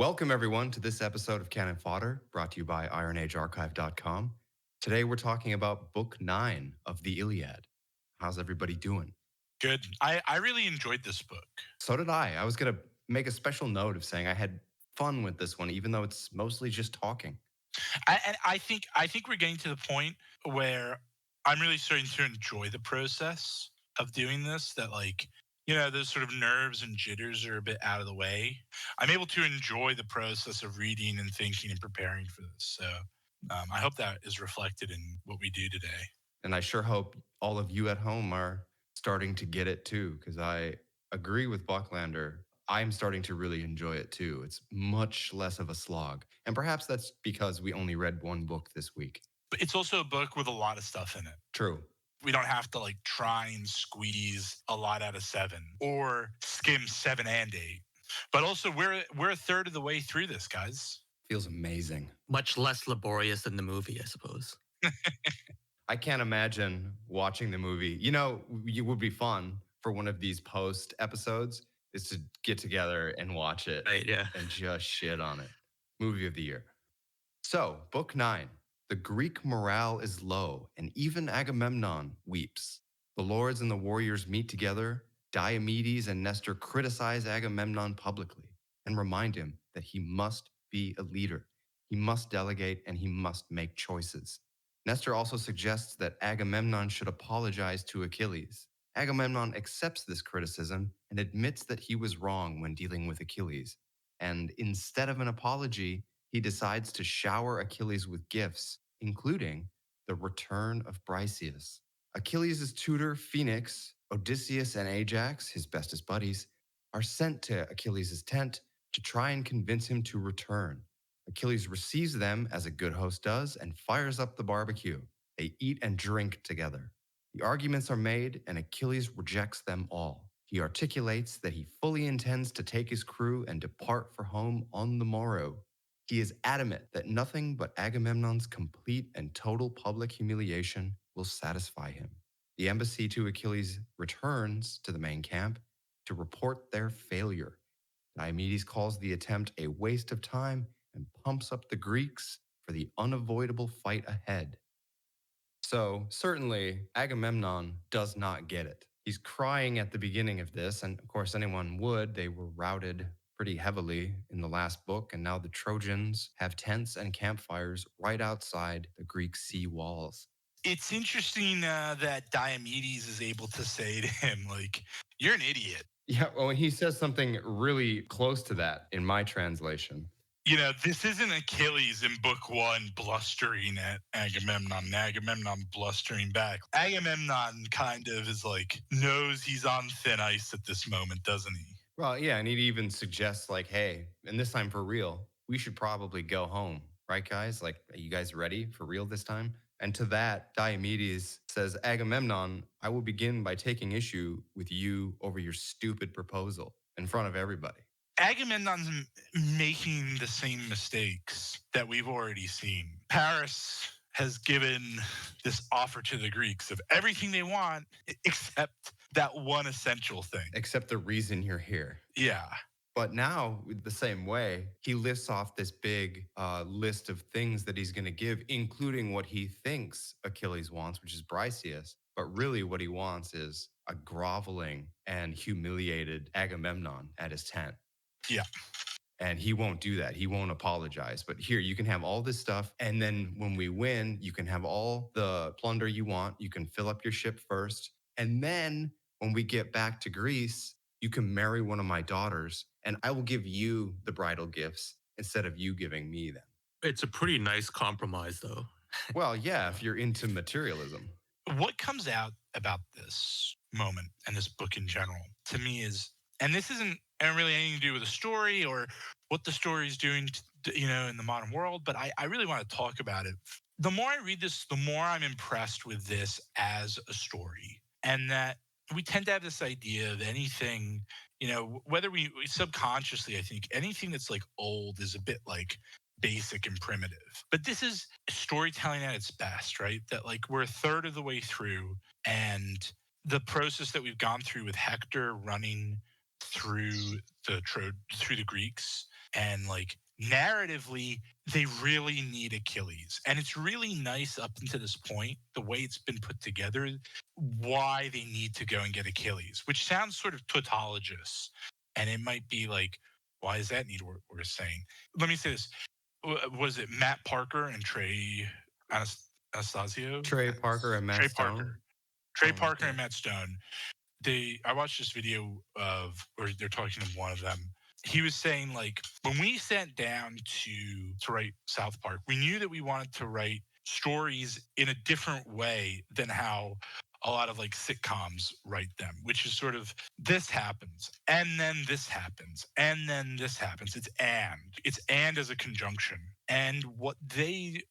Welcome, everyone, to this episode of Canon Fodder, brought to you by IronAgeArchive.com. Today, we're talking about Book 9 of the Iliad. How's everybody doing? Good. I really enjoyed this book. So did I. I was going to make a special note of saying I had fun with this one, even though it's mostly just talking. I think we're getting to the point where I'm really starting to enjoy the process of doing this. That those sort of nerves and jitters are a bit out of the way. I'm able to enjoy the process of reading and thinking and preparing for this. So I hope that is reflected in what we do today. And I sure hope all of you at home are starting to get it too, because I agree with Bucklander. I'm starting to really enjoy it too. It's much less of a slog. And perhaps that's because we only read one book this week. But it's also a book with a lot of stuff in it. True. We don't have to try and squeeze a lot out of 7 or skim 7 and 8. But also we're a third of the way through this, guys. Feels amazing. Much less laborious than the movie, I suppose. I can't imagine watching the movie. You know, it would be fun for one of these post episodes is to get together and watch it. Right, yeah. And just shit on it. Movie of the year. So, Book 9. The Greek morale is low, and even Agamemnon weeps. The lords and the warriors meet together. Diomedes and Nestor criticize Agamemnon publicly and remind him that he must be a leader. He must delegate and he must make choices. Nestor also suggests that Agamemnon should apologize to Achilles. Agamemnon accepts this criticism and admits that he was wrong when dealing with Achilles. And instead of an apology, he decides to shower Achilles with gifts, including the return of Briseis. Achilles' tutor, Phoenix, Odysseus, and Ajax, his bestest buddies, are sent to Achilles' tent to try and convince him to return. Achilles receives them as a good host does and fires up the barbecue. They eat and drink together. The arguments are made and Achilles rejects them all. He articulates that he fully intends to take his crew and depart for home on the morrow. He is adamant that nothing but Agamemnon's complete and total public humiliation will satisfy him. The embassy to Achilles returns to the main camp to report their failure. Diomedes calls the attempt a waste of time and pumps up the Greeks for the unavoidable fight ahead. So, certainly, Agamemnon does not get it. He's crying at the beginning of this, and of course anyone would. They were routed pretty heavily in the last book, and now the Trojans have tents and campfires right outside the Greek sea walls. It's interesting that Diomedes is able to say to him, you're an idiot. Yeah, well, he says something really close to that in my translation. This isn't Achilles in book 1 blustering at Agamemnon, and Agamemnon blustering back. Agamemnon kind of is knows he's on thin ice at this moment, doesn't he? Well, yeah, and he even suggests hey, and this time for real, we should probably go home, right, guys? Are you guys ready for real this time? And to that, Diomedes says, Agamemnon, I will begin by taking issue with you over your stupid proposal in front of everybody. Agamemnon's making the same mistakes that we've already seen. Paris has given this offer to the Greeks of everything they want except that one essential thing. Except the reason you're here. Yeah. But now, the same way, he lists off this big list of things that he's going to give, including what he thinks Achilles wants, which is Briseis. But really what he wants is a groveling and humiliated Agamemnon at his tent. Yeah. And he won't do that. He won't apologize. But here, you can have all this stuff. And then when we win, you can have all the plunder you want. You can fill up your ship first. And then when we get back to Greece, you can marry one of my daughters and I will give you the bridal gifts instead of you giving me them. It's a pretty nice compromise, though. Well, yeah, if you're into materialism. What comes out about this moment and this book in general to me is, and this isn't really anything to do with the story or what the story is doing, in the modern world, but I really want to talk about it. The more I read this, the more I'm impressed with this as a story, and that we tend to have this idea of anything, whether we subconsciously, I think anything that's old is a bit basic and primitive. But this is storytelling at its best, right? That we're a third of the way through, and the process that we've gone through with Hector running through the Greeks And like narratively, they really need Achilles. And it's really nice up until this point, the way it's been put together, why they need to go and get Achilles, which sounds sort of tautologous. And it might be like, why is that need we're saying? Let me say this. Was it Matt Parker and Trey Anastasio? Trey Parker and Matt Trey Stone. Parker. Trey Oh, Parker yeah. and Matt Stone. I watched this video of where they're talking to one of them. He was saying, like, when we sat down to write South Park, we knew that we wanted to write stories in a different way than how a lot of like sitcoms write them, which is sort of this happens and then this happens and then this happens. It's and as a conjunction. And what they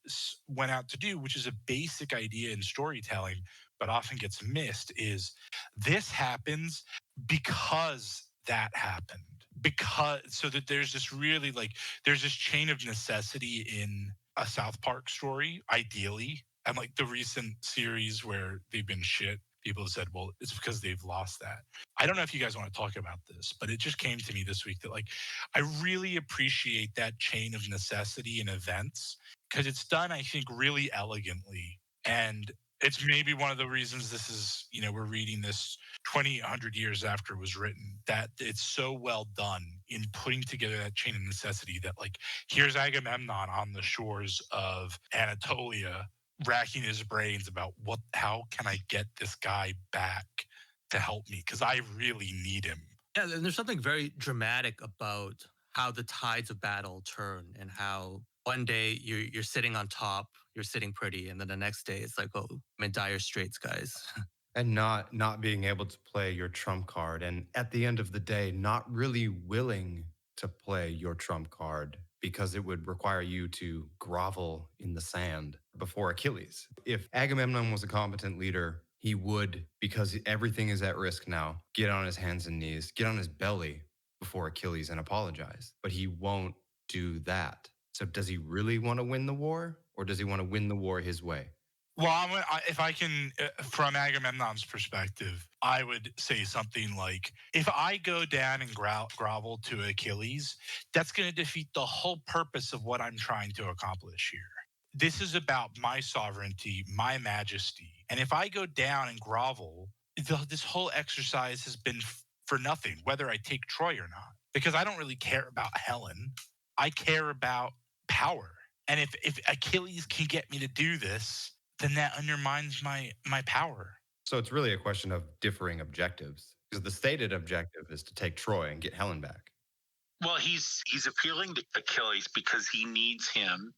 went out to do, which is a basic idea in storytelling, but often gets missed, is this happens because that happened. Because so that there's this really like there's this chain of necessity in a South Park story, ideally. And like the recent series where they've been shit, people have said, well, it's because they've lost that. I don't know if you guys want to talk about this, but it just came to me this week that like I really appreciate that chain of necessity in events because it's done, I think, really elegantly. And it's maybe one of the reasons this is, we're reading this 2,800 years after it was written, that it's so well done in putting together that chain of necessity that like, here's Agamemnon on the shores of Anatolia racking his brains about how can I get this guy back to help me? Because I really need him. Yeah, and there's something very dramatic about how the tides of battle turn and how one day you're sitting on top, you're sitting pretty, and then the next day it's like, oh, I'm in dire straits, guys. And not being able to play your trump card. And at the end of the day, not really willing to play your trump card because it would require you to grovel in the sand before Achilles. If Agamemnon was a competent leader, he would, because everything is at risk now, get on his hands and knees, get on his belly before Achilles and apologize. But he won't do that. So does he really want to win the war, or does he want to win the war his way? Well, if I can, from Agamemnon's perspective, I would say something like, if I go down and grovel to Achilles, that's going to defeat the whole purpose of what I'm trying to accomplish here. This is about my sovereignty, my majesty. And if I go down and grovel, this whole exercise has been for nothing, whether I take Troy or not, because I don't really care about Helen. I care about power. And if Achilles can get me to do this, then that undermines my power. So it's really a question of differing objectives, because the stated objective is to take Troy and get Helen back. Well, he's appealing to Achilles because he needs him.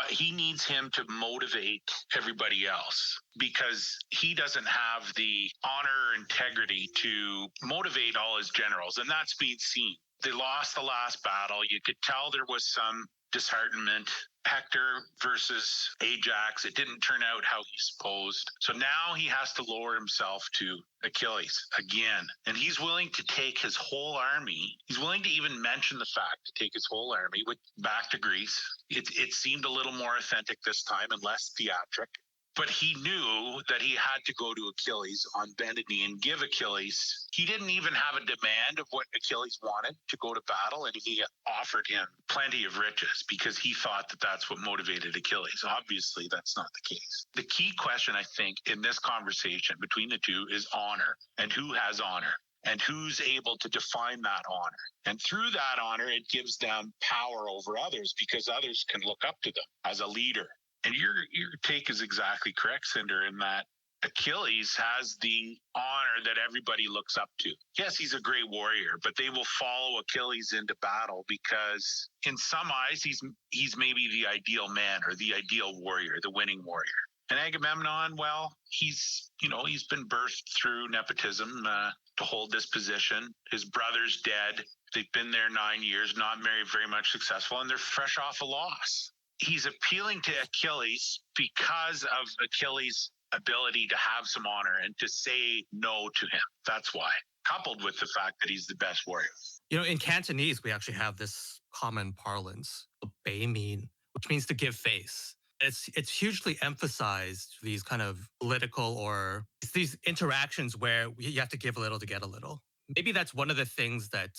He needs him to motivate everybody else, because he doesn't have the honor or integrity to motivate all his generals, and that's being seen. They lost the last battle. You could tell there was some disheartenment. Hector versus Ajax, it didn't turn out how he supposed. So now he has to lower himself to Achilles again. And he's willing to take his whole army. He's willing to even mention the fact to take his whole army back to Greece. It seemed a little more authentic this time and less theatric. But he knew that he had to go to Achilles on bended knee and give Achilles. He didn't even have a demand of what Achilles wanted to go to battle, and he offered him plenty of riches because he thought that that's what motivated Achilles. Obviously, that's not the case. The key question, I think, in this conversation between the two is honor, and who has honor, and who's able to define that honor. And through that honor, it gives them power over others because others can look up to them as a leader. And your take is exactly correct, Cinder, in that Achilles has the honor that everybody looks up to. Yes, he's a great warrior, but they will follow Achilles into battle because in some eyes, he's maybe the ideal man or the ideal warrior, the winning warrior. And Agamemnon, well, he's been birthed through nepotism to hold this position. His brother's dead. They've been there 9 years, not very much successful, and they're fresh off a loss. He's appealing to Achilles because of Achilles' ability to have some honor and to say no to him. That's why, coupled with the fact that he's the best warrior. In Cantonese, we actually have this common parlance, "bay mean," which means to give face. It's hugely emphasized, these kind of political or it's these interactions where you have to give a little to get a little. Maybe that's one of the things that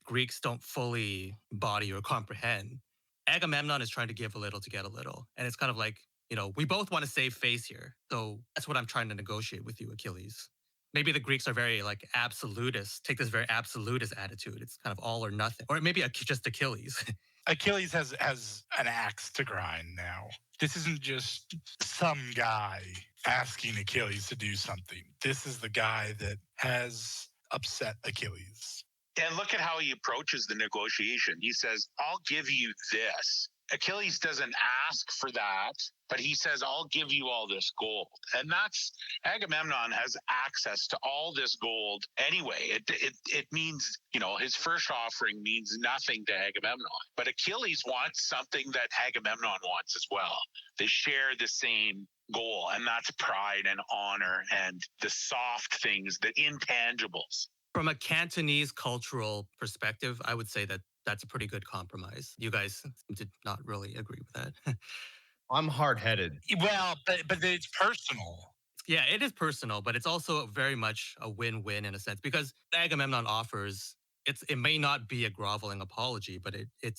Greeks don't fully embody or comprehend. Agamemnon is trying to give a little to get a little. And it's kind of like, we both want to save face here. So that's what I'm trying to negotiate with you, Achilles. Maybe the Greeks are very like absolutist, take this very absolutist attitude. It's kind of all or nothing. Or maybe just Achilles. Achilles has an axe to grind now. This isn't just some guy asking Achilles to do something. This is the guy that has upset Achilles. And look at how he approaches the negotiation. He says, I'll give you this. Achilles doesn't ask for that, but he says, I'll give you all this gold. And that's Agamemnon has access to all this gold anyway. It means, his first offering means nothing to Agamemnon. But Achilles wants something that Agamemnon wants as well. They share the same goal, and that's pride and honor and the soft things, the intangibles. From a Cantonese cultural perspective, I would say that that's a pretty good compromise. You guys did not really agree with that. I'm hard-headed. Well, but it's personal. Yeah, it is personal, but it's also very much a win-win in a sense because Agamemnon offers it may not be a groveling apology, but it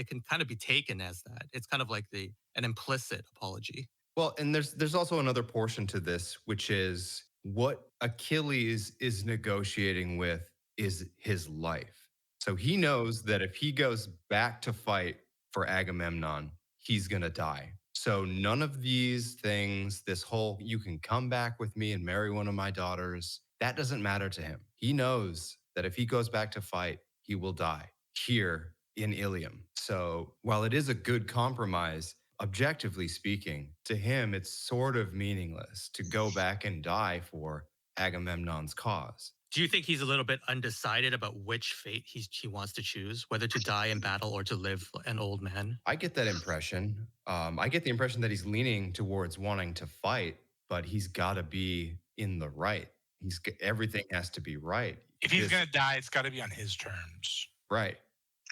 can kind of be taken as that. It's kind of like an implicit apology. Well, and there's also another portion to this, which is what Achilles is negotiating with is his life. So he knows that if he goes back to fight for Agamemnon, he's going to die. So none of these things, this whole, you can come back with me and marry one of my daughters, that doesn't matter to him. He knows that if he goes back to fight, he will die here in Ilium. So while it is a good compromise, objectively speaking, to him, it's sort of meaningless to go back and die for Agamemnon's cause. Do you think he's a little bit undecided about which fate he wants to choose, whether to die in battle or to live an old man? I get that impression. I get the impression that he's leaning towards wanting to fight, but he's got to be in the right. Everything has to be right. If he's going to die, it's got to be on his terms. Right.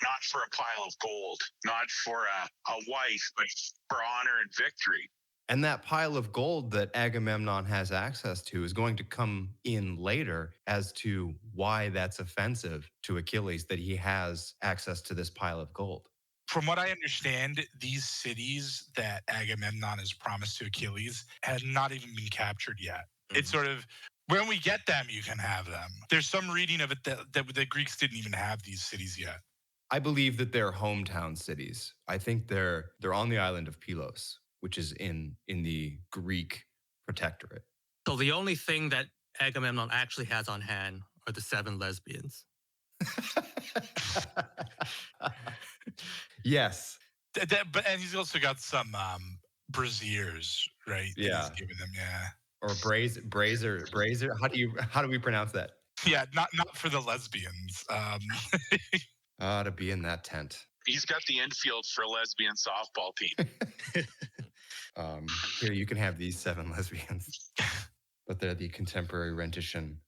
Not for a pile of gold, not for a wife, but for honor and victory. And that pile of gold that Agamemnon has access to is going to come in later as to why that's offensive to Achilles that he has access to this pile of gold. From what I understand, these cities that Agamemnon has promised to Achilles had not even been captured yet. Mm-hmm. It's sort of, when we get them, you can have them. There's some reading of it that the Greeks didn't even have these cities yet. I believe that they're hometown cities. I think they're on the island of Pylos, which is in the Greek protectorate. So the only thing that Agamemnon actually has on hand are the 7 lesbians. Yes. And he's also got some braziers, right? Yeah. He's giving them, yeah. Or brazier. How do we pronounce that? Yeah, not for the lesbians. To be in that tent. He's got the infield for a lesbian softball team. Here, you can have these 7 lesbians, but they're the contemporary rendition.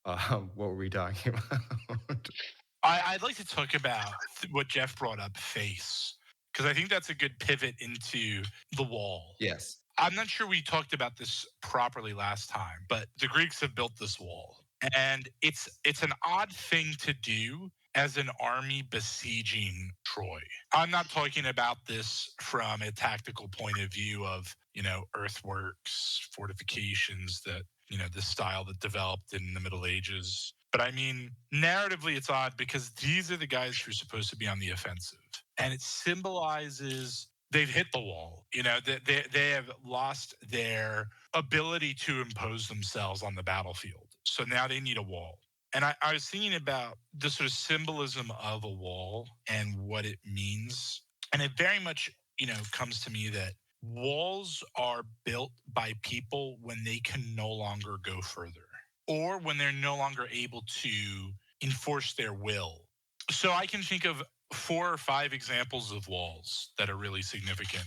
What were we talking about? I'd like to talk about what Jeff brought up, face, because I think that's a good pivot into the wall. Yes. I'm not sure we talked about this properly last time, but the Greeks have built this wall, and it's an odd thing to do as an army besieging Troy. I'm not talking about this from a tactical point of view of, earthworks, fortifications that, the style that developed in the Middle Ages. But I mean, narratively, it's odd because these are the guys who are supposed to be on the offensive. And it symbolizes they've hit the wall. They have lost their ability to impose themselves on the battlefield. So now they need a wall. And I was thinking about the sort of symbolism of a wall and what it means. And it very much, comes to me that walls are built by people when they can no longer go further or when they're no longer able to enforce their will. So I can think of 4 or 5 examples of walls that are really significant.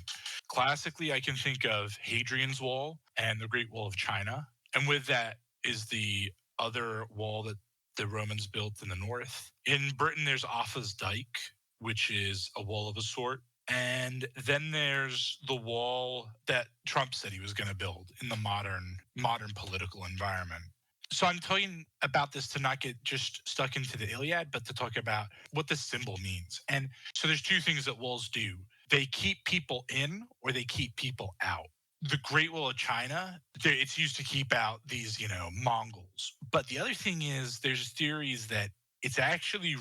Classically, I can think of Hadrian's Wall and the Great Wall of China. And with that is the other wall that the Romans built in the north. In Britain, there's Offa's Dyke, which is a wall of a sort. And then there's the wall that Trump said he was going to build in the modern political environment. So I'm talking about this to not get just stuck into the Iliad, but to talk about what the symbol means. And so there's two things that walls do. They keep people in or they keep people out. The Great Wall of China, it's used to keep out these, Mongols. But the other thing is there's theories that it's actually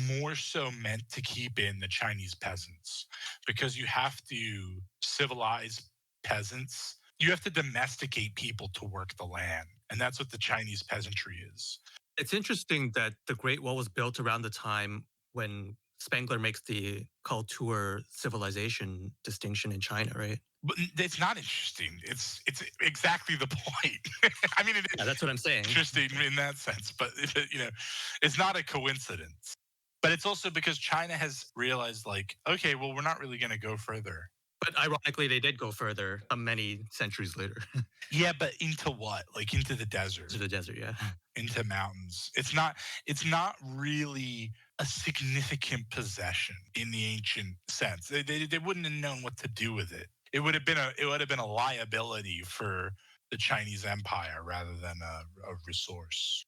more so meant to keep in the Chinese peasants because you have to civilize peasants. You have to domesticate people to work the land. And that's what the Chinese peasantry is. It's interesting that the Great Wall was built around the time when Spengler makes the culture civilization distinction in China, right? But it's not interesting. It's exactly the point. I mean, it is Yeah, that's what I'm saying. interesting in that sense, but it's not a coincidence. But it's also because China has realized, like, okay, well, we're not really going to go further. But ironically, they did go further many centuries later. Yeah, but into what? Like into the desert. To the desert, yeah. Into mountains. It's not really a significant possession in the ancient sense. They wouldn't have known what to do with it. It would have been a liability for the Chinese Empire rather than a resource.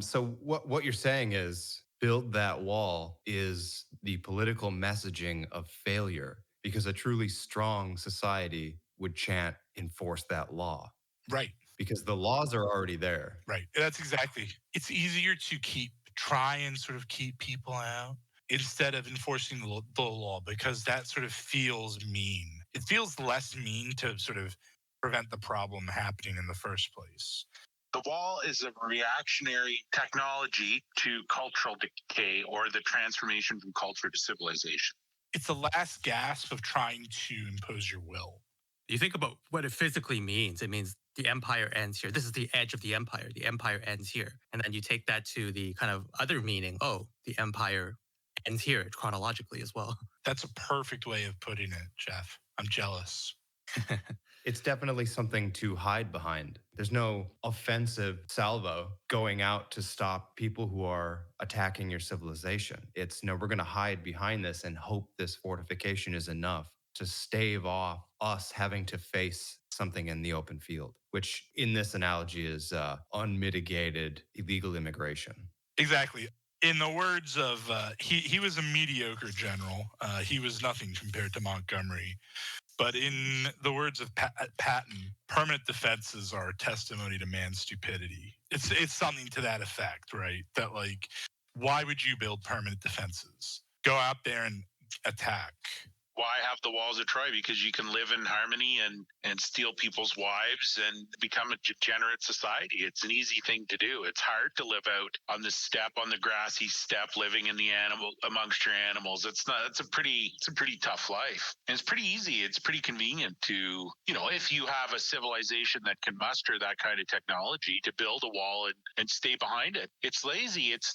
So what you're saying is build that wall is the political messaging of failure because a truly strong society would chant enforce that law. Right. Because the laws are already there. Right. That's exactly. It's easier to try and sort of keep people out instead of enforcing the law because that sort of feels mean. It feels less mean to sort of prevent the problem happening in the first place. The wall is a reactionary technology to cultural decay or the transformation from culture to civilization. It's the last gasp of trying to impose your will. You think about what it physically means. It means the empire ends here. This is the edge of the empire. The empire ends here. And then you take that to the kind of other meaning. Oh, the empire ends here chronologically as well. That's a perfect way of putting it, Jeff. I'm jealous. It's definitely something to hide behind. There's no offensive salvo going out to stop people who are attacking your civilization. It's no, we're going to hide behind this and hope this fortification is enough to stave off us having to face something in the open field, which in this analogy is unmitigated illegal immigration. Exactly. In the words of, he was a mediocre general. He was nothing compared to Montgomery. But in the words of Patton, permanent defenses are a testimony to man's stupidity. It's something to that effect, right? That like, why would you build permanent defenses? Go out there and attack. Why have the walls of Troy? Because you can live in harmony and steal people's wives and become a degenerate society. It's an easy thing to do. It's hard to live out on the steppe, on the grassy steppe, living in the animal amongst your animals. It's a pretty tough life. And it's pretty easy. It's pretty convenient to, if you have a civilization that can muster that kind of technology to build a wall and stay behind it. It's lazy. It's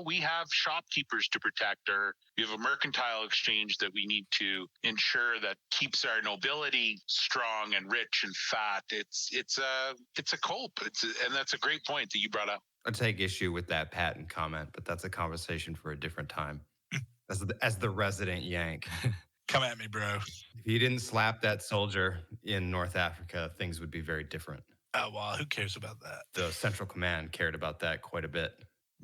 we have shopkeepers to protect we have a mercantile exchange that we need to ensure that keeps our nobility strong and rich and fat. It's a cope. And that's a great point that you brought up. I take issue with that Patton comment, but that's a conversation for a different time. As the resident Yank. Come at me, bro. If he didn't slap that soldier in North Africa, things would be very different. Oh, well, who cares about that? The Central Command cared about that quite a bit.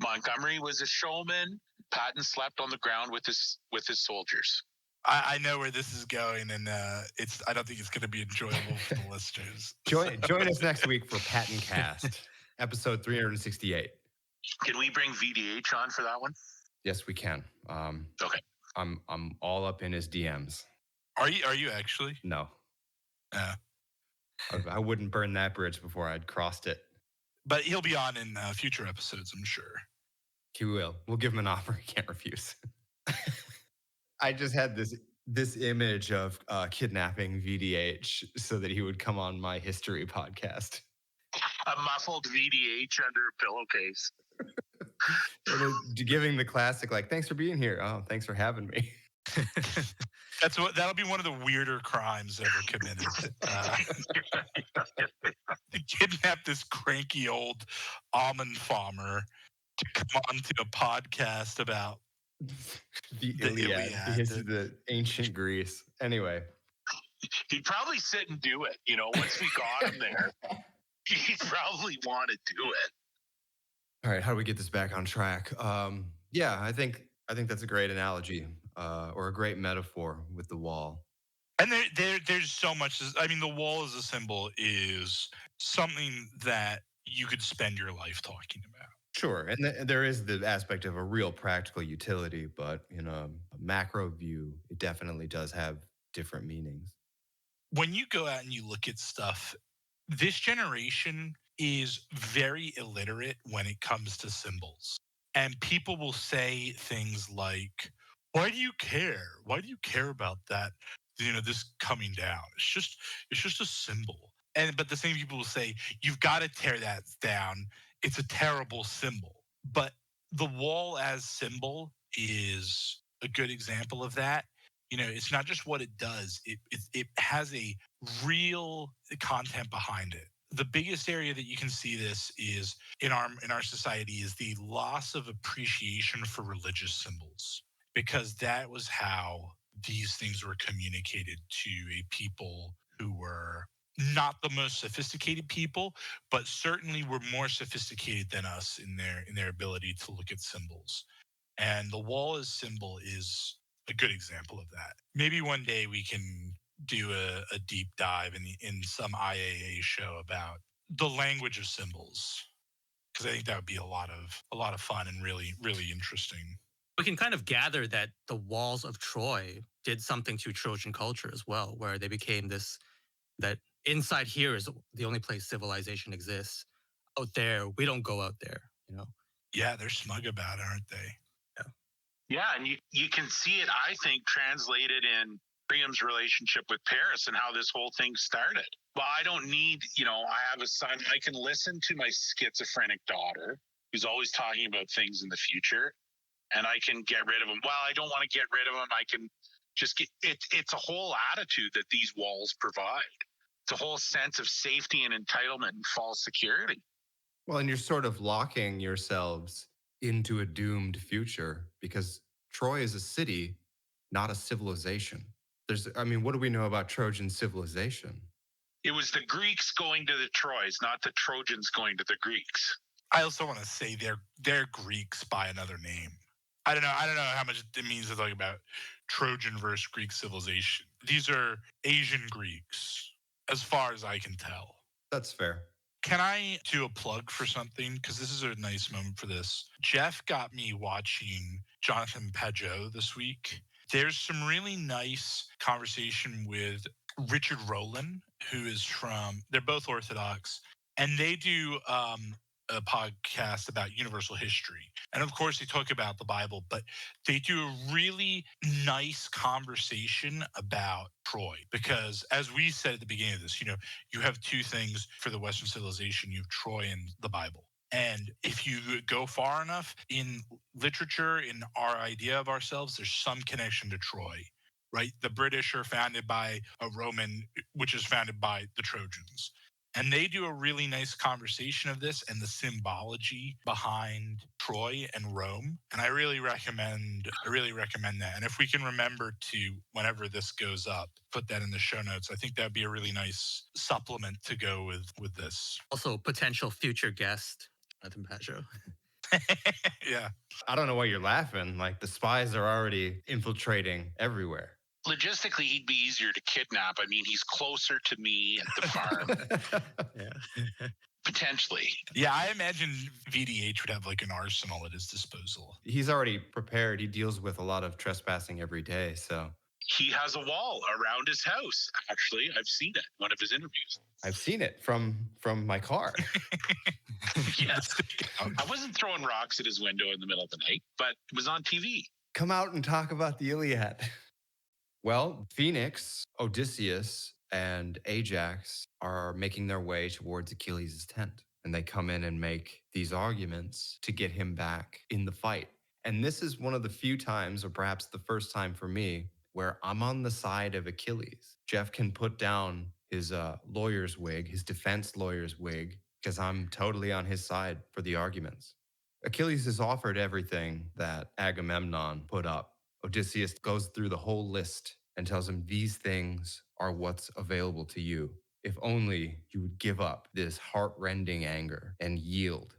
Montgomery was a showman. Patton slept on the ground with his soldiers. I know where this is going, and I don't think it's going to be enjoyable for the listeners. Join us next week for Patton Cast, episode 368. Can we bring VDH on for that one? Yes, we can. Okay. I'm all up in his DMs. Are you actually? No. I wouldn't burn that bridge before I'd crossed it. But he'll be on in future episodes, I'm sure. He will. We'll give him an offer he can't refuse. I just had this image of kidnapping VDH so that he would come on my history podcast. A muffled VDH under a pillowcase. Giving the classic, like, thanks for being here. Oh, thanks for having me. That'll be one of the weirder crimes ever committed. To kidnap this cranky old almond farmer to come on to a podcast about the Iliad. The ancient Greece. Anyway. He'd probably sit and do it, once we got him there. He'd probably want to do it. All right, how do we get this back on track? Yeah, I think that's a great analogy or a great metaphor with the wall. And there's so much. I mean, the wall as a symbol is something that you could spend your life talking about. Sure, and there is the aspect of a real practical utility, but in a macro view, it definitely does have different meanings. When you go out and you look at stuff, this generation is very illiterate when it comes to symbols. And people will say things like, why do you care? Why do you care about that? This coming down. It's just a symbol. But the same people will say, you've got to tear that down. It's a terrible symbol. But the wall as symbol is a good example of that. It's not just what it does, it has a real content behind it. The biggest area that you can see this is in our society is the loss of appreciation for religious symbols, because that was how these things were communicated to a people who were not the most sophisticated people, but certainly were more sophisticated than us in their ability to look at symbols. And the wall as symbol is a good example of that. Maybe one day we can do a deep dive in some IAA show about the language of symbols, because I think that would be a lot of fun and really, really interesting. We can kind of gather that the walls of Troy did something to Trojan culture as well, where they became this, that inside here is the only place civilization exists. Out there, we don't go out there, Yeah, they're smug about it, aren't they? Yeah, and you can see it, I think, translated in Priam's relationship with Paris and how this whole thing started. Well, I don't need, I have a son. I can listen to my schizophrenic daughter who's always talking about things in the future, and I can get rid of him. Well, I don't want to get rid of him. I can just get it. It's a whole attitude that these walls provide. It's a whole sense of safety and entitlement and false security. Well, and you're sort of locking yourselves into a doomed future because Troy is a city, not a civilization. What do we know about Trojan civilization? It was the Greeks going to the Troys, not the Trojans going to the Greeks. I also want to say they're Greeks by another name. I don't know how much it means to talk about Trojan versus Greek civilization. These are Asian Greeks, as far as I can tell. That's fair. Can I do a plug for something? Because this is a nice moment for this. Jeff got me watching Jonathan Pageau this week. There's some really nice conversation with Richard Rowland, who is they're both Orthodox, and they do a podcast about universal history. And of course, they talk about the Bible, but they do a really nice conversation about Troy. Because as we said at the beginning of this, you have two things for the Western civilization. You have Troy and the Bible. And if you go far enough in literature, in our idea of ourselves, there's some connection to Troy, right? The British are founded by a Roman, which is founded by the Trojans. And they do a really nice conversation of this and the symbology behind Troy and Rome. And I really recommend that. And if we can remember to, whenever this goes up, put that in the show notes, I think that'd be a really nice supplement to go with this. Also, potential future guest, Jonathan Pageau. Yeah. I don't know why you're laughing. Like, the spies are already infiltrating everywhere. Logistically, he'd be easier to kidnap. I mean, he's closer to me at the farm. Yeah. Potentially. Yeah, I imagine VDH would have like an arsenal at his disposal. He's already prepared. He deals with a lot of trespassing every day, so. He has a wall around his house. Actually, I've seen it. One of his interviews. I've seen it from my car. Yes. I wasn't throwing rocks at his window in the middle of the night, but it was on TV. Come out and talk about the Iliad. Well, Phoenix, Odysseus, and Ajax are making their way towards Achilles' tent. And they come in and make these arguments to get him back in the fight. And this is one of the few times, or perhaps the first time for me, where I'm on the side of Achilles. Jeff can put down his lawyer's wig, his defense lawyer's wig, because I'm totally on his side for the arguments. Achilles has offered everything that Agamemnon put up. Odysseus goes through the whole list and tells him these things are what's available to you. If only you would give up this heart-rending anger and yield,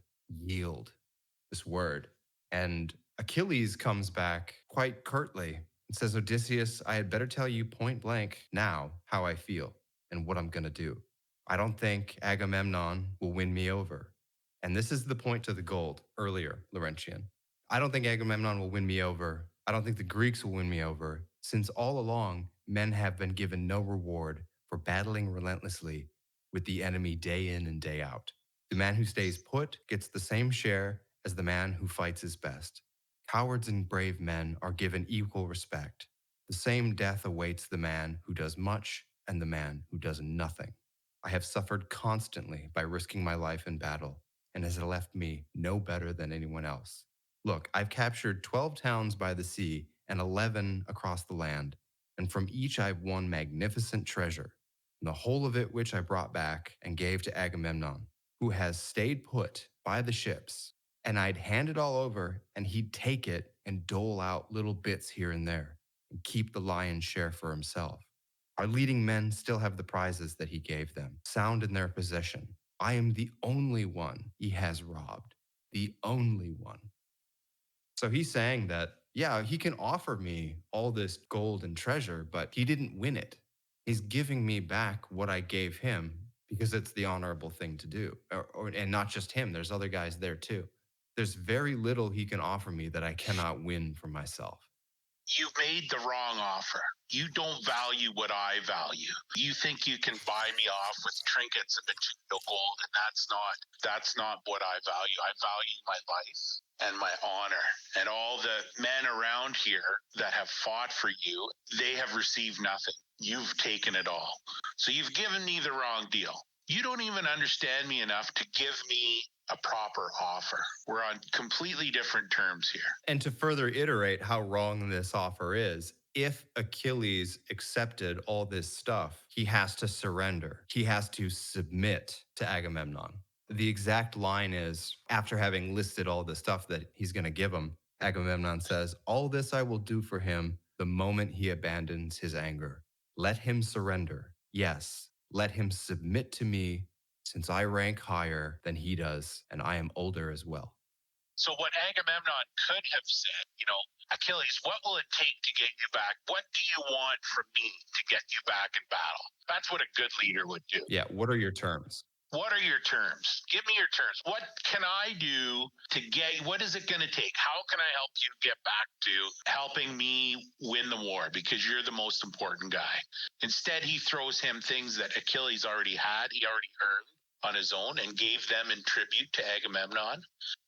this word. And Achilles comes back quite curtly and says, Odysseus, I had better tell you point blank now how I feel and what I'm going to do. I don't think Agamemnon will win me over. And this is the point to the gold earlier, Laurentian. I don't think Agamemnon will win me over. I don't think the Greeks will win me over, since all along men have been given no reward for battling relentlessly with the enemy day in and day out. The man who stays put gets the same share as the man who fights his best. Cowards and brave men are given equal respect. The same death awaits the man who does much and the man who does nothing. I have suffered constantly by risking my life in battle, and has left me no better than anyone else. Look, I've captured 12 towns by the sea and 11 across the land, and from each I've won magnificent treasure, and the whole of it which I brought back and gave to Agamemnon, who has stayed put by the ships, and I'd hand it all over, and he'd take it and dole out little bits here and there, and keep the lion's share for himself. Our leading men still have the prizes that he gave them, sound in their possession. I am the only one he has robbed, the only one. So he's saying that, yeah, he can offer me all this gold and treasure, but he didn't win it. He's giving me back what I gave him because it's the honorable thing to do. And not just him, there's other guys there too. There's very little he can offer me that I cannot win for myself. You've made the wrong offer. You don't value what I value. You think you can buy me off with trinkets and material gold, and that's not what I value. I value my life and my honor. And all the men around here that have fought for you, they have received nothing. You've taken it all. So you've given me the wrong deal. You don't even understand me enough to give me a proper offer. We're on completely different terms here. And to further iterate how wrong this offer is, if Achilles accepted all this stuff, he has to surrender. He has to submit to Agamemnon. The exact line is, after having listed all the stuff that he's going to give him, Agamemnon says, all this I will do for him the moment he abandons his anger. Let him surrender. Yes, let him submit to me, since I rank higher than he does, and I am older as well. So what Agamemnon could have said, Achilles, what will it take to get you back? What do you want from me to get you back in battle? That's what a good leader would do. Yeah, what are your terms? What are your terms? Give me your terms. What can I do to get, what is it going to take? How can I help you get back to helping me win the war? Because you're the most important guy. Instead, he throws him things that Achilles already had, he already earned on his own, and gave them in tribute to Agamemnon.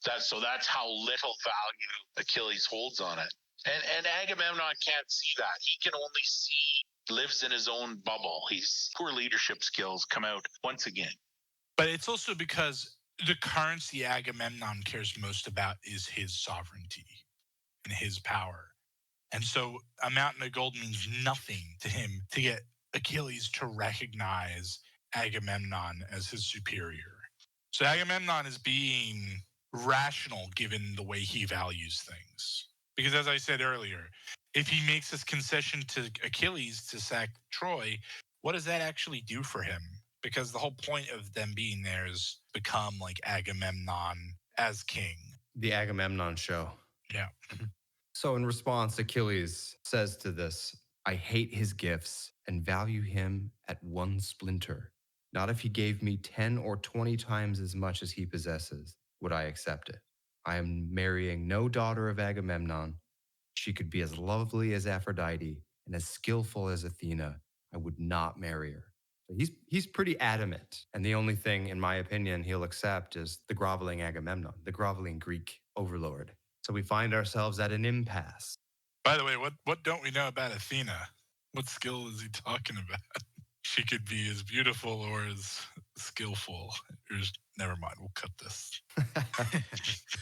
That's how little value Achilles holds on it. And Agamemnon can't see that. He can only lives in his own bubble. His poor leadership skills come out once again. But it's also because the currency Agamemnon cares most about is his sovereignty and his power. And so a mountain of gold means nothing to him to get Achilles to recognize Agamemnon as his superior. So Agamemnon is being rational given the way he values things. Because as I said earlier, if he makes this concession to Achilles to sack Troy, what does that actually do for him? Because the whole point of them being there is become like Agamemnon as king. The Agamemnon show. Yeah. So in response, Achilles says to this, I hate his gifts and value him at one splinter. Not if he gave me 10 or 20 times as much as he possesses, would I accept it. I am marrying no daughter of Agamemnon. She could be as lovely as Aphrodite and as skillful as Athena. I would not marry her. So he's pretty adamant. And the only thing, in my opinion, he'll accept is the groveling Agamemnon, the groveling Greek overlord. So we find ourselves at an impasse. By the way, what don't we know about Athena? What skill is he talking about? She could be as beautiful or as skillful. Never mind, we'll cut this.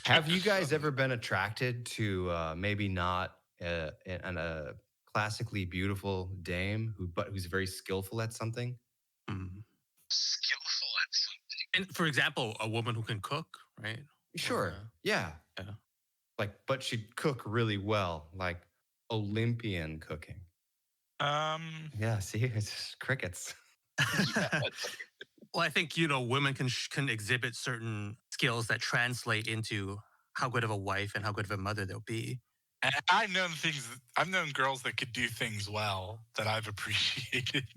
Have you guys ever been attracted to maybe not a classically beautiful dame who's very skillful at something? Skillful at something. And for example, a woman who can cook, right? Sure. Yeah. But she'd cook really well, like Olympian cooking. Yeah, see, it's just crickets. Well, I think, women can exhibit certain skills that translate into how good of a wife and how good of a mother they'll be. And I've known girls that could do things well that I've appreciated.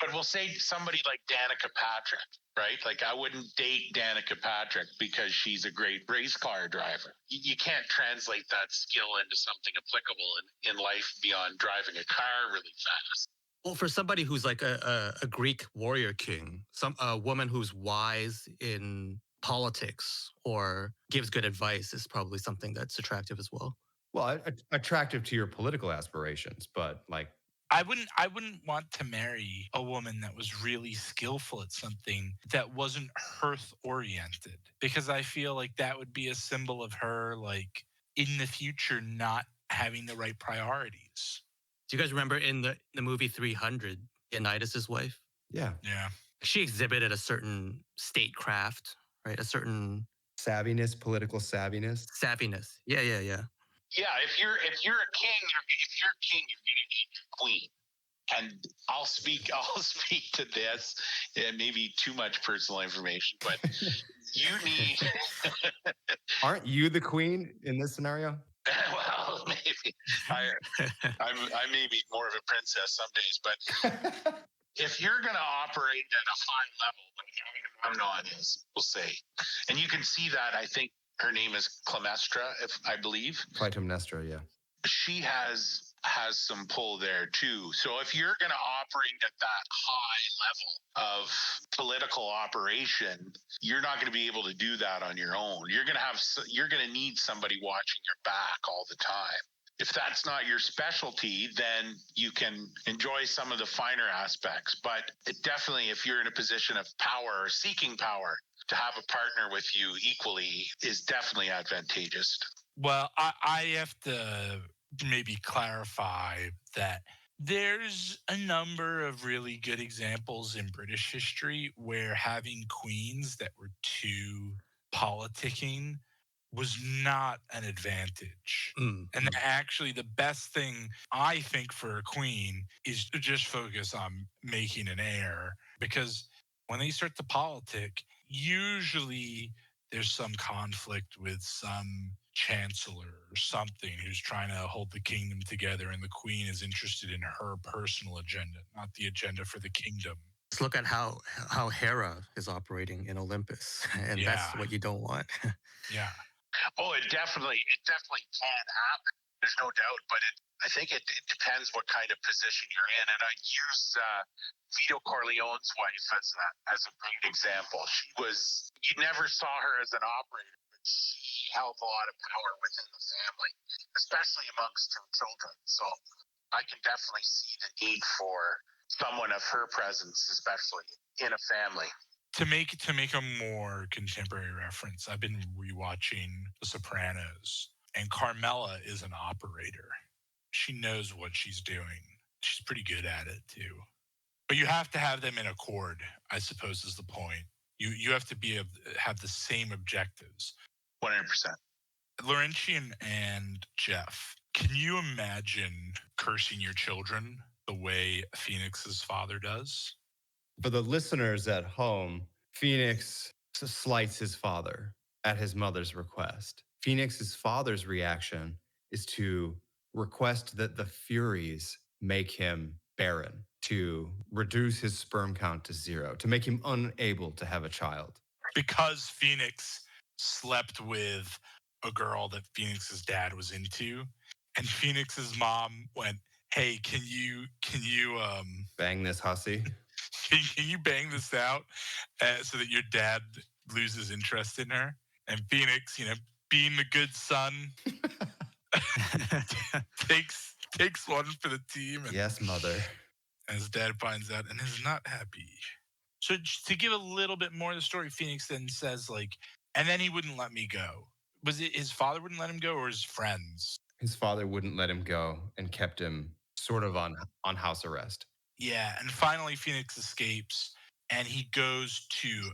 But we'll say somebody like Danica Patrick, right? Like I wouldn't date Danica Patrick because she's a great race car driver. You can't translate that skill into something applicable in life beyond driving a car really fast. Well, for somebody who's like a Greek warrior king, a woman who's wise in politics or gives good advice is probably something that's attractive as well. Well, attractive to your political aspirations, but like I wouldn't want to marry a woman that was really skillful at something that wasn't hearth oriented, because I feel like that would be a symbol of her, like, in the future not having the right priorities. Do you guys remember in the movie 300, Leonidas' wife? yeah, Yeah. She exhibited a certain statecraft, right? A certain savviness, political savviness. savviness. Yeah. Yeah, if you're a king, you're gonna need your queen. And I'll speak to this, and maybe too much personal information, but you need. Aren't you the queen in this scenario? Well, maybe I may be more of a princess some days, but if you're going to operate at a high level, like Agamemnon is, we'll say, and you can see that. I think her name is Clemestra, if I believe. Clytemnestra, yeah. She has some pull there too. So if you're going to operate at that high level of political operation, you're not going to be able to do that on your own. You're going to need somebody watching your back all the time. If that's not your specialty, then you can enjoy some of the finer aspects. But definitely, if you're in a position of power or seeking power, to have a partner with you equally is definitely advantageous. Well, I have to maybe clarify that there's a number of really good examples in British history where having queens that were too politicking was not an advantage. And actually, the best thing I think for a queen is to just focus on making an heir, because when they start to politic, usually there's some conflict with some chancellor or something who's trying to hold the kingdom together, and the queen is interested in her personal agenda, not the agenda for the kingdom. Let's look at how Hera is operating in Olympus, and that's what you don't want. Yeah. Oh, it definitely can happen. There's no doubt, but I think it depends what kind of position you're in. And I use Vito Corleone's wife as a great example. You never saw her as an operator, but she held a lot of power within the family, especially amongst two children. So I can definitely see the need for someone of her presence, especially in a family. To make a more contemporary reference, I've been rewatching The Sopranos, and Carmela is an operator. She knows what she's doing. She's pretty good at it too. But you have to have them in accord, I suppose, is the point. You have to have the same objectives. 100%. Laurentian and Jeff, can you imagine cursing your children the way Phoenix's father does? For the listeners at home, Phoenix slights his father at his mother's request. Phoenix's father's reaction is to request that the Furies make him barren, to reduce his sperm count to 0, to make him unable to have a child. Because Phoenix slept with a girl that Phoenix's dad was into, and Phoenix's mom went, "Hey, can you bang this hussy? Can you bang this out so that your dad loses interest in her?" And Phoenix, being the good son, takes one for the team. And, yes, mother. And his dad finds out and is not happy. So to give a little bit more of the story, Phoenix then says, and then he wouldn't let me go. Was it his father wouldn't let him go, or his friends? His father wouldn't let him go and kept him sort of on house arrest. Yeah, and finally Phoenix escapes, and he goes to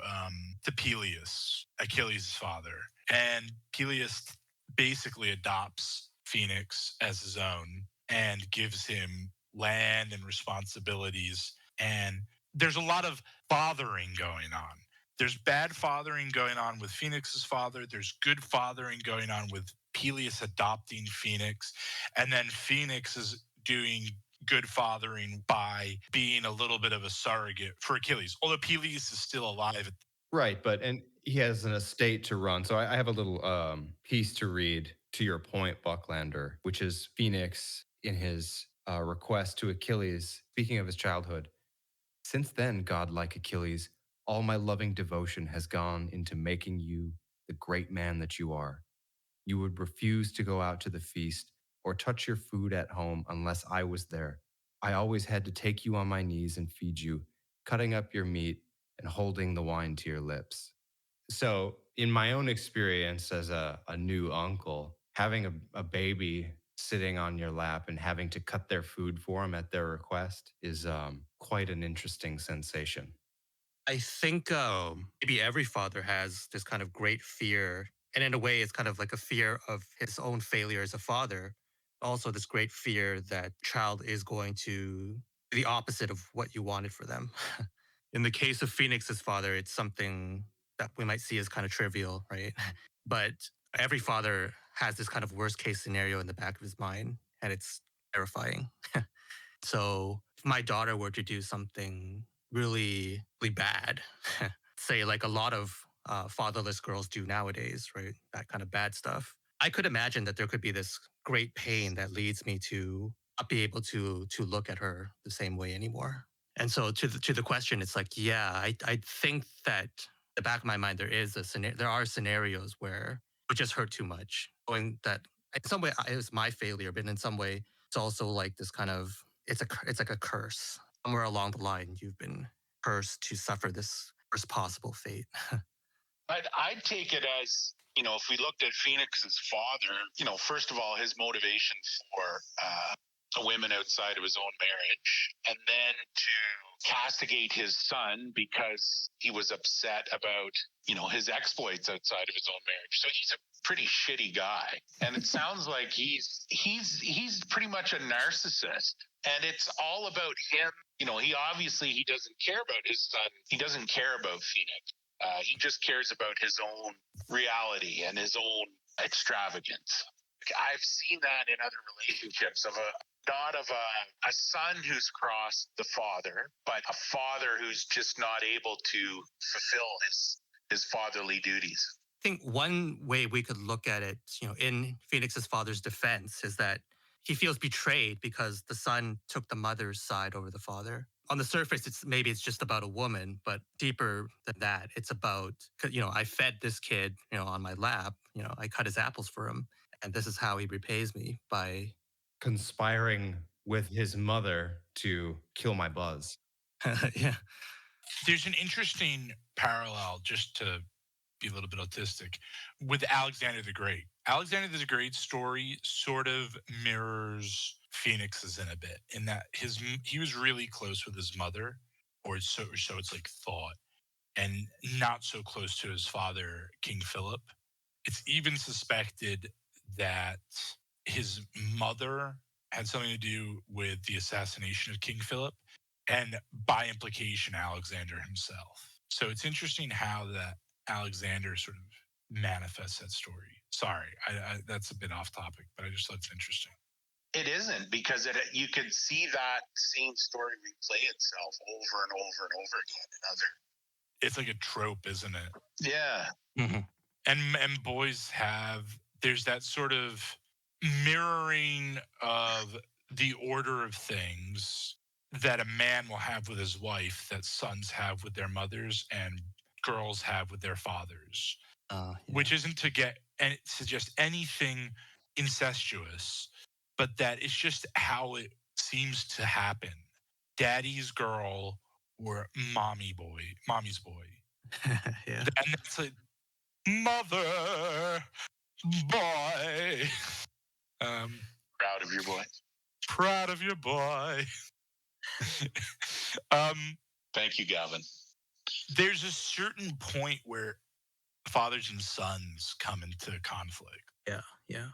Peleus, Achilles' father. And Peleus basically adopts Phoenix as his own and gives him land and responsibilities. And there's a lot of fathering going on. There's bad fathering going on with Phoenix's father. There's good fathering going on with Peleus adopting Phoenix. And then Phoenix is doing good fathering by being a little bit of a surrogate for Achilles, although Peleus is still alive. Right, and he has an estate to run. So I have a little piece to read to your point, Bucklander, which is Phoenix in his request to Achilles, speaking of his childhood. Since then, godlike Achilles, all my loving devotion has gone into making you the great man that you are. You would refuse to go out to the feast or touch your food at home unless I was there. I always had to take you on my knees and feed you, cutting up your meat and holding the wine to your lips. So, in my own experience as a new uncle, having a baby sitting on your lap and having to cut their food for them at their request is quite an interesting sensation. I think maybe every father has this kind of great fear. And in a way, it's kind of like a fear of his own failure as a father. Also, this great fear that child is going to be the opposite of what you wanted for them. In the case of Phoenix's father, it's something that we might see as kind of trivial, right? But every father has this kind of worst case scenario in the back of his mind, and it's terrifying. So if my daughter were to do something really, really bad, say like a lot of fatherless girls do nowadays, right? That kind of bad stuff. I could imagine that there could be this great pain that leads me to not be able to look at her the same way anymore. And so to the question, it's like, yeah, I think that the back of my mind there are scenarios where it would just hurt too much, knowing that in some way it was my failure, but in some way it's also like this kind of it's like a curse. Somewhere along the line, you've been cursed to suffer this worst possible fate. I'd take it as, if we looked at Phoenix's father, first of all, his motivation for women outside of his own marriage, and then to castigate his son because he was upset about, his exploits outside of his own marriage. So he's a pretty shitty guy. And it sounds like he's pretty much a narcissist. And it's all about him. He doesn't care about his son. He doesn't care about Phoenix. He just cares about his own reality and his own extravagance. I've seen that in other relationships of not of a son who's crossed the father, but a father who's just not able to fulfill his fatherly duties. I think one way we could look at it, in Phoenix's father's defense, is that he feels betrayed because the son took the mother's side over the father. On the surface, it's just about a woman, but deeper than that, it's about, I fed this kid, on my lap, I cut his apples for him, and this is how he repays me by Conspiring with his mother to kill my buzz. yeah. There's an interesting parallel, just to be a little bit autistic, with Alexander the Great. Alexander the Great's story sort of mirrors Phoenix's in a bit, in that he was really close with his mother, or so it's like thought, and not so close to his father, King Philip. It's even suspected that his mother had something to do with the assassination of King Philip, and by implication, Alexander himself. So it's interesting how that Alexander sort of manifests that story. Sorry, that's a bit off topic, but I just thought it's interesting. It isn't, because you could see that same story replay itself over and over and over again in other. It's like a trope, isn't it? Yeah. Mm-hmm. And boys there's that sort of mirroring of the order of things that a man will have with his wife that sons have with their mothers and girls have with their fathers, which isn't to suggest anything incestuous, but that it's just how it seems to happen. Daddy's girl or mommy's boy. Yeah. And it's like, mother, boy. Proud of your boy. Proud of your boy. Thank you, Gavin. There's a certain point where fathers and sons come into conflict. Yeah.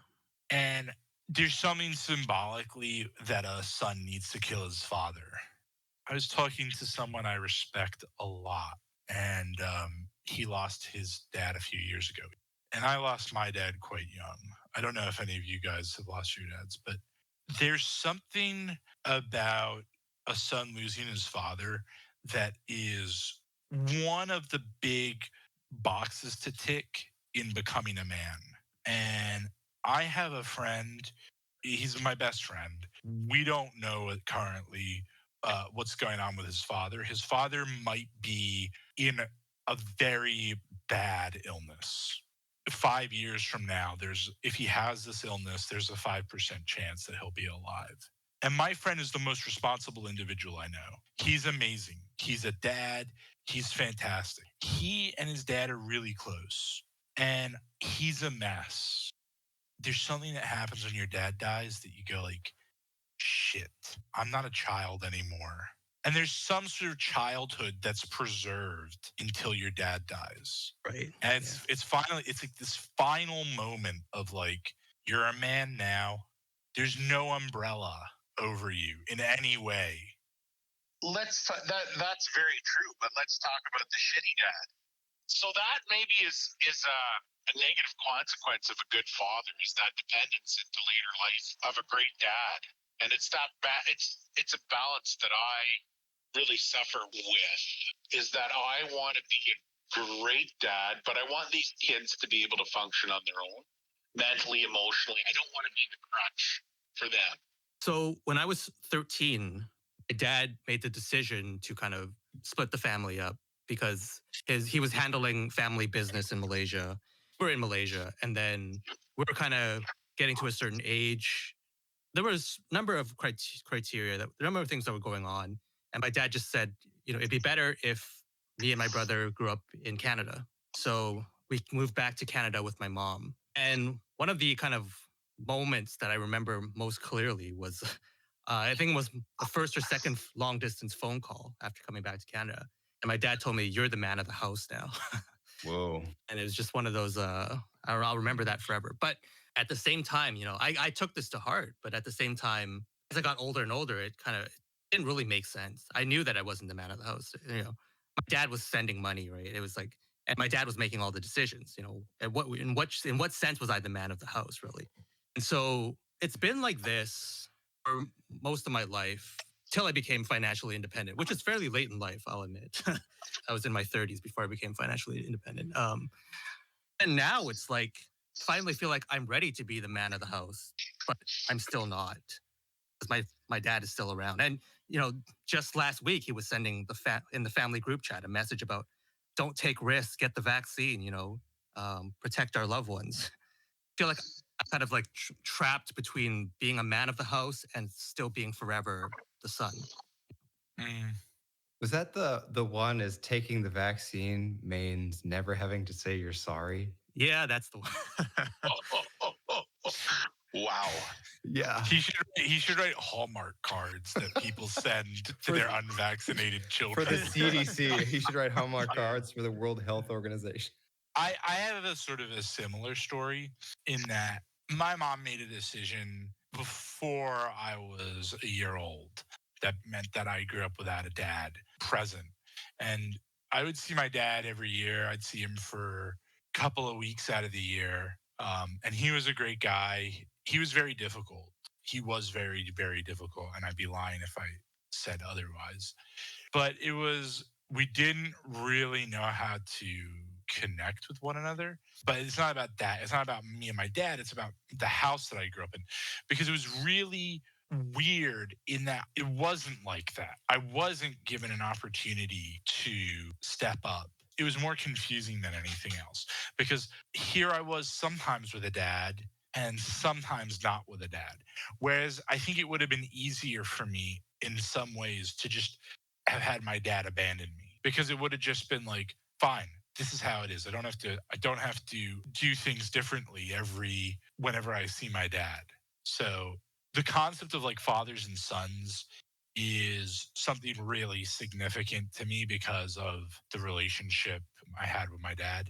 And there's something symbolically that a son needs to kill his father. I was talking to someone I respect a lot, and he lost his dad a few years ago. And I lost my dad quite young. I don't know if any of you guys have lost your dads, but there's something about a son losing his father that is one of the big boxes to tick in becoming a man. And I have a friend, he's my best friend. We don't know currently what's going on with his father. His father might be in a very bad illness. 5 years from now, if he has this illness, there's a 5% chance that he'll be alive. And my friend is the most responsible individual I know. He's amazing. He's a dad. He's fantastic. He and his dad are really close, and he's a mess. There's something that happens when your dad dies that you go like, shit, I'm not a child anymore. And there's some sort of childhood that's preserved until your dad dies. Right. And it's finally, it's like this final moment of like, you're a man now. There's no umbrella over you in any way. That's very true, but let's talk about the shitty dad. So that maybe is a negative consequence of a good father, is that dependence into later life of a great dad. And it's that it's a balance that I really suffer with, is that I want to be a great dad, but I want these kids to be able to function on their own, mentally, emotionally. I don't want to be the crutch for them. So when I was 13, my dad made the decision to kind of split the family up because he was handling family business in Malaysia. We're in Malaysia, and then we were kind of getting to a certain age. There was a number of criteria, a number of things that were going on. And my dad just said, it'd be better if me and my brother grew up in Canada. So we moved back to Canada with my mom. And one of the kind of moments that I remember most clearly was, I think it was the first or second long distance phone call after coming back to Canada. And my dad told me, "You're the man of the house now." Whoa. And it was just one of those, I'll remember that forever. But at the same time, I took this to heart, but at the same time, as I got older and older, it kind of didn't really make sense. I knew that I wasn't the man of the house. My dad was sending money, right? It was like, and my dad was making all the decisions, and in what sense was I the man of the house, really? And so it's been like this for most of my life till I became financially independent, which is fairly late in life, I'll admit. I was in my 30s before I became financially independent. And now it's like, finally feel like I'm ready to be the man of the house, but I'm still not, because my dad is still around. And just last week he was sending in the family group chat a message about, don't take risks, get the vaccine, protect our loved ones. I feel like I'm kind of like trapped between being a man of the house and still being forever the son. Was that the one is taking the vaccine means never having to say you're sorry? Yeah, that's the one. Wow. Yeah. He should write Hallmark cards that people send to their unvaccinated children. For the CDC, he should write Hallmark cards for the World Health Organization. I have a sort of a similar story in that my mom made a decision before I was a year old that meant that I grew up without a dad present. And I would see my dad every year. I'd see him for a couple of weeks out of the year. And he was a great guy. He was very difficult. He was very, very difficult. And I'd be lying if I said otherwise. But we didn't really know how to connect with one another. But it's not about that. It's not about me and my dad. It's about the house that I grew up in, because it was really weird in that it wasn't like that. I wasn't given an opportunity to step up. It was more confusing than anything else, because here I was sometimes with a dad and sometimes not with a dad. Whereas I think it would have been easier for me in some ways to just have had my dad abandon me, because it would have just been like, fine, this is how it is. I don't have to do things differently whenever I see my dad. So the concept of like fathers and sons is something really significant to me because of the relationship I had with my dad.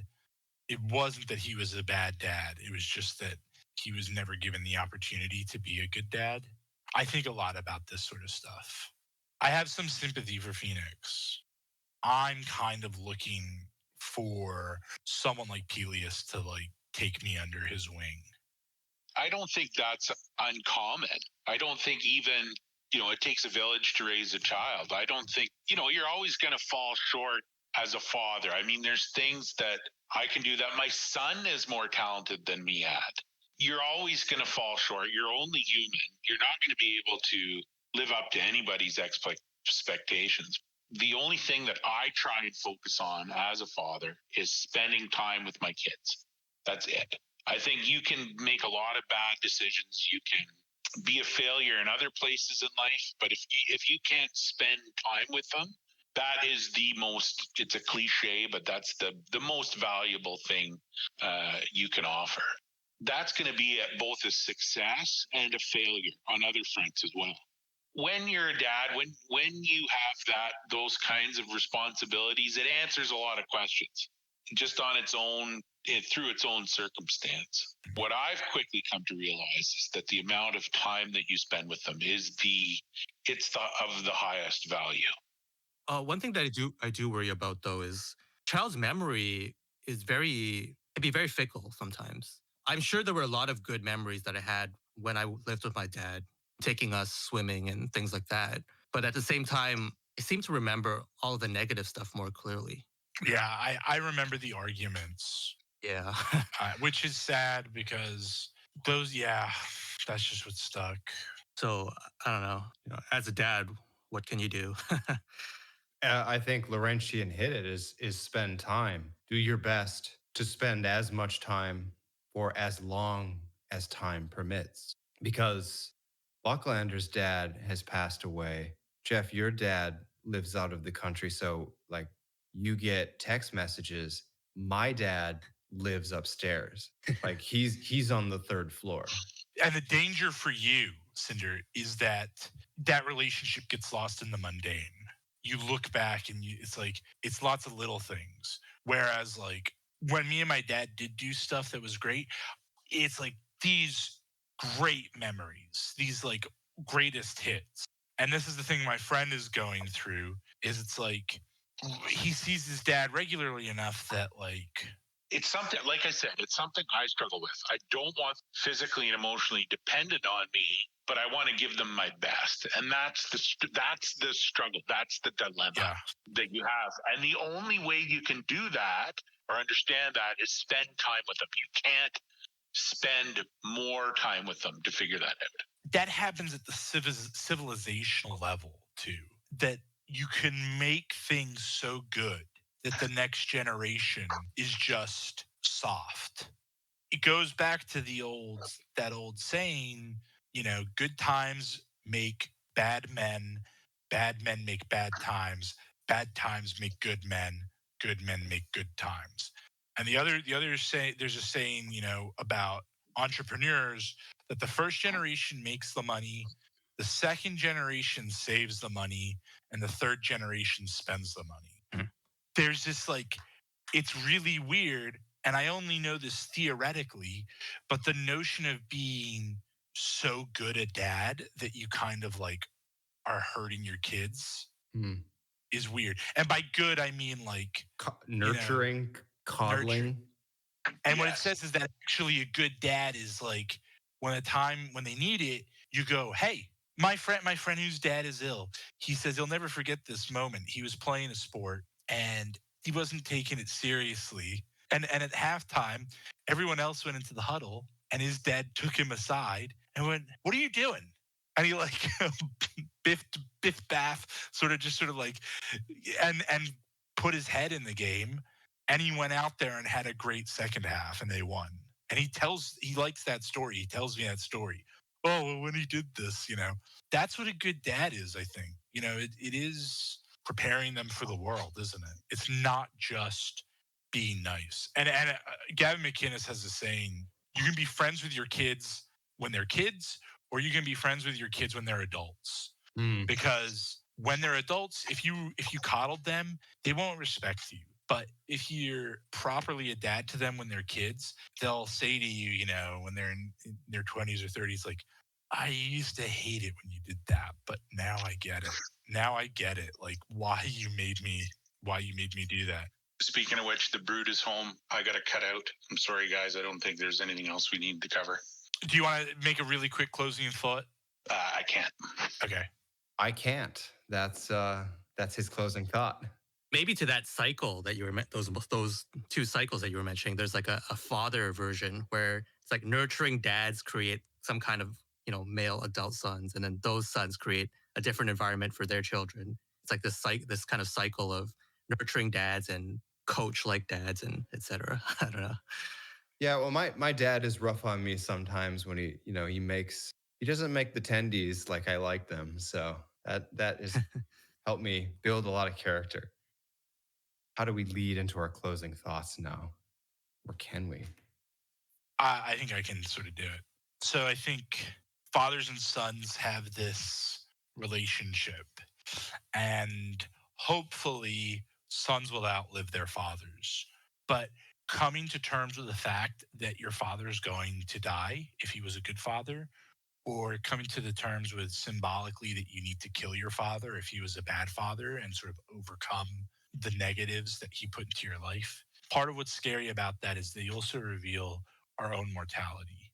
It wasn't that he was a bad dad. It was just that he was never given the opportunity to be a good dad. I think a lot about this sort of stuff. I have some sympathy for Phoenix. I'm kind of looking for someone like Peleus to like take me under his wing. I don't think that's uncommon. I don't think even, it takes a village to raise a child. I don't think, you're always going to fall short as a father. I mean, there's things that I can do that my son is more talented than me at. You're always going to fall short. You're only human. You're not going to be able to live up to anybody's expectations. The only thing that I try and focus on as a father is spending time with my kids. That's it. I think you can make a lot of bad decisions. You can be a failure in other places in life, but if you can't spend time with them, that is the most, it's a cliche, but that's the most valuable thing you can offer. That's going to be both a success and a failure on other fronts as well. When you're a dad, when you have those kinds of responsibilities, it answers a lot of questions just on its own, through its own circumstance. What I've quickly come to realize is that the amount of time that you spend with them is of the highest value. One thing that I do worry about though is child's memory can be very fickle sometimes. I'm sure there were a lot of good memories that I had when I lived with my dad, taking us swimming and things like that. But at the same time, I seem to remember all of the negative stuff more clearly. Yeah, I remember the arguments. Yeah. Which is sad because that's just what stuck. So I don't know. As a dad, what can you do? I think Laurentian hit it is spend time. Do your best to spend as much time for as long as time permits. Because Bucklander's dad has passed away. Jeff, your dad lives out of the country, so like you get text messages. My dad lives upstairs. Like he's on the third floor. And the danger for you, Cinder, is that relationship gets lost in the mundane. You look back and it's lots of little things. Whereas like when me and my dad did do stuff that was great, it's like these great memories, these like greatest hits. And this is the thing my friend is going through is it's like he sees his dad regularly enough that like it's something, like I said, it's something I struggle with. I don't want physically and emotionally dependent on me, but I want to give them my best. And that's the struggle. That's the dilemma that you have. And the only way you can do that or understand that is spend time with them. You can't spend more time with them to figure that out. That happens at the civilizational level too, that you can make things so good that the next generation is just soft. It goes back to that old saying, good times make bad men make bad times make good men make good times. And the other say there's a saying, about entrepreneurs that the first generation makes the money, the second generation saves the money, and the third generation spends the money. There's this it's really weird, and I only know this theoretically, but the notion of being so good a dad that you kind of are hurting your kids is weird. And by good, I mean nurturing, coddling. And what it says is that actually a good dad is when they need it, you go, hey, my friend whose dad is ill, he says he'll never forget this moment. He was playing a sport and he wasn't taking it seriously. And at halftime, everyone else went into the huddle and his dad took him aside and went, what are you doing? And he biff baff, sort of and put his head in the game. And he went out there and had a great second half and they won. And he likes that story. He tells me that story. Oh, well, when he did this, that's what a good dad is, I think. It is preparing them for the world, isn't it? It's not just being nice. And Gavin McInnes has a saying, you can be friends with your kids when they're kids, or you can be friends with your kids when they're adults. Because when they're adults, if you coddled them, they won't respect you. But if you're properly a dad to them when they're kids, they'll say to you, when they're in their 20s or 30s, like, I used to hate it when you did that, but now I get it. Now I get it. Like why you made me do that. Speaking of which, the brood is home. I got to cut out. I'm sorry, guys. I don't think there's anything else we need to cover. Do you want to make a really quick closing thought? I can't. Okay. I can't. That's his closing thought. Maybe to that cycle that you were those two cycles that you were mentioning, there's like a father version where it's like nurturing dads create some kind of male adult sons, and then those sons create a different environment for their children. It's like this kind of cycle of nurturing dads and coach like dads and etc. I don't know. Yeah, well, my dad is rough on me sometimes when he doesn't make the tendies like I like them. So that has helped me build a lot of character. How do we lead into our closing thoughts now? Or can we? I think I can sort of do it. So I think fathers and sons have this relationship, and hopefully sons will outlive their fathers. But coming to terms with the fact that your father is going to die if he was a good father, or coming to the terms with symbolically that you need to kill your father if he was a bad father and sort of overcome the negatives that he put into your life. Part of what's scary about that is they also reveal our own mortality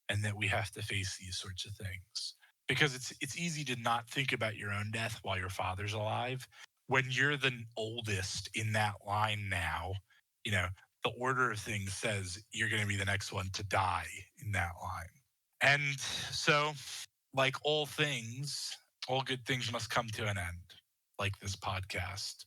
and that we have to face these sorts of things. Because it's easy to not think about your own death while your father's alive. When you're the oldest in that line now, the order of things says you're going to be the next one to die in that line. And so, like all things, all good things must come to an end, like this podcast.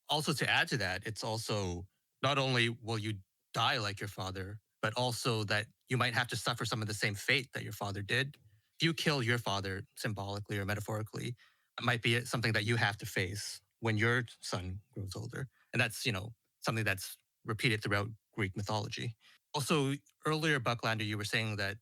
Also, to add to that, it's also not only will you die like your father, but also that you might have to suffer some of the same fate that your father did. If you kill your father symbolically or metaphorically, it might be something that you have to face when your son grows older. And that's, something that's repeated throughout Greek mythology. Also, earlier, Bucklander, you were saying that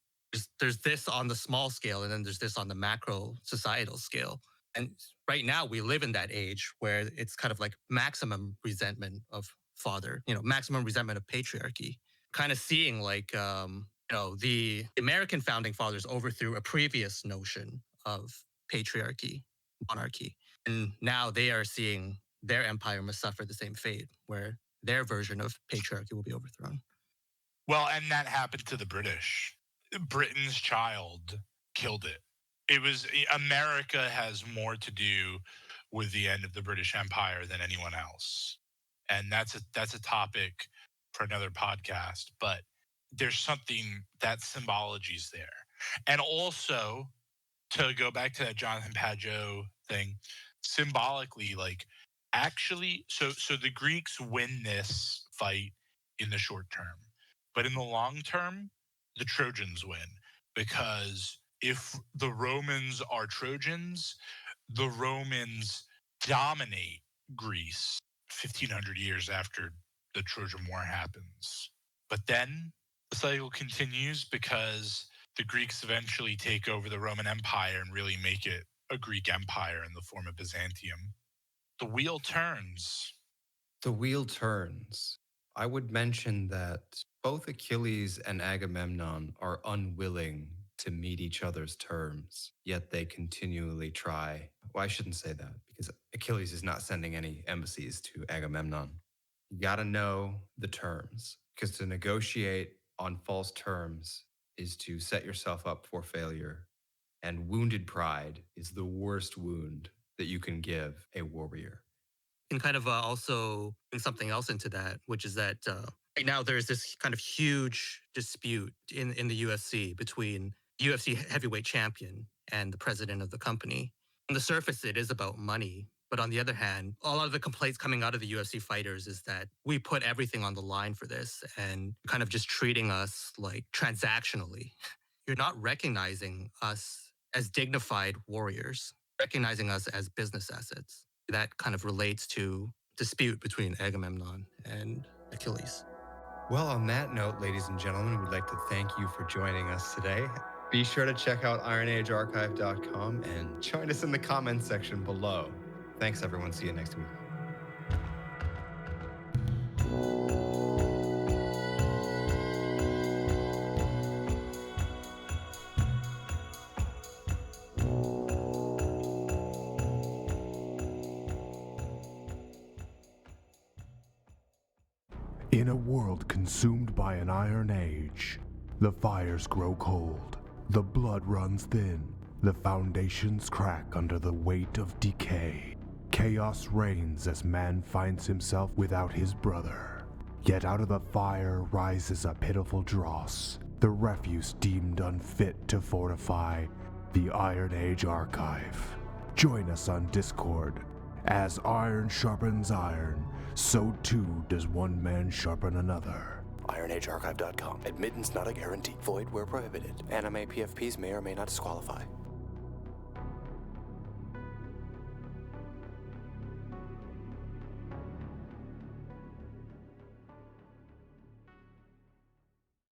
there's this on the small scale and then there's this on the macro societal scale. And right now we live in that age where it's kind of like maximum resentment of father, maximum resentment of patriarchy. Kind of seeing like, the American founding fathers overthrew a previous notion of patriarchy, monarchy. And now they are seeing their empire must suffer the same fate where their version of patriarchy will be overthrown. Well, and that happened to the British. Britain's child killed it. It was America has more to do with the end of the British Empire than anyone else. And that's a topic for another podcast, but there's something that symbology is there. And also to go back to that Jonathan Pageau thing, symbolically, like actually, so the Greeks win this fight in the short term, but in the long term, the Trojans win because if the Romans are Trojans, the Romans dominate Greece 1500 years after the Trojan War happens. But then the cycle continues because the Greeks eventually take over the Roman Empire and really make it a Greek empire in the form of Byzantium. The wheel turns. The wheel turns. I would mention that both Achilles and Agamemnon are unwilling to meet each other's terms, yet they continually try. Well, I shouldn't say that because Achilles is not sending any embassies to Agamemnon. You got to know the terms because to negotiate on false terms is to set yourself up for failure. And wounded pride is the worst wound that you can give a warrior. And kind of also bring something else into that, which is that right now there's this kind of huge dispute in the UFC between UFC heavyweight champion and the president of the company. On the surface, it is about money. But on the other hand, a lot of the complaints coming out of the UFC fighters is that we put everything on the line for this and kind of just treating us like transactionally. You're not recognizing us as dignified warriors, recognizing us as business assets. That kind of relates to dispute between Agamemnon and Achilles. Well, on that note, ladies and gentlemen, we'd like to thank you for joining us today. Be sure to check out IronAgeArchive.com and join us in the comments section below. Thanks, everyone. See you next week. In a world consumed by an Iron Age, the fires grow cold, the blood runs thin, the foundations crack under the weight of decay. Chaos reigns as man finds himself without his brother. Yet out of the fire rises a pitiful dross, the refuse deemed unfit to fortify the Iron Age archive. Join us on Discord. As iron sharpens iron, so too does one man sharpen another. IronAgeArchive.com. Admittance not a guarantee. Void where prohibited. Anime PFPs may or may not disqualify.